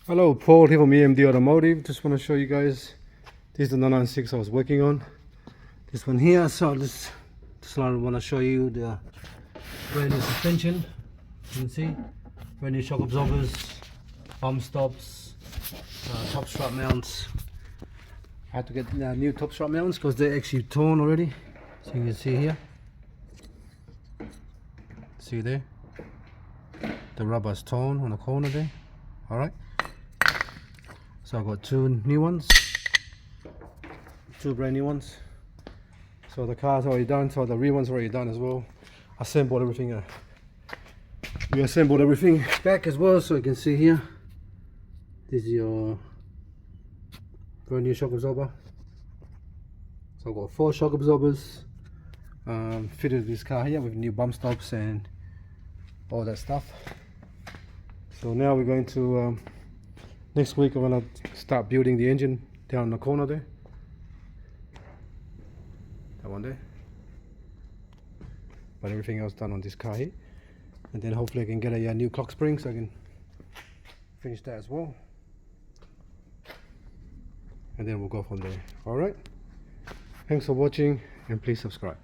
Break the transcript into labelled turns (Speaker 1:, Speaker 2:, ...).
Speaker 1: Hello, Paul here from EMD Automotive. Just want to show you guys, this is the 996 I was working on. This one here, so just want to show you the brand new suspension. You can see, brand new shock absorbers, bump stops, top strap mounts. I had to get new top strap mounts because they're actually torn already. So you can see here. See there? The rubber's torn on the corner there. Alright. So I got two new ones, two brand new ones. So the car's already done, so the rear one's already done as well. Assembled everything. We assembled everything back as well, so you can see here. This is your brand new shock absorber. So I've got 4 shock absorbers fitted this car here with new bump stops and all that stuff. So now we're going to next week I'm gonna start building the engine down in the corner there. That one there. But everything else done on this car here. And then hopefully I can get a new clock spring so I can finish that as well. And then we'll go from there. Alright. Thanks for watching and please subscribe.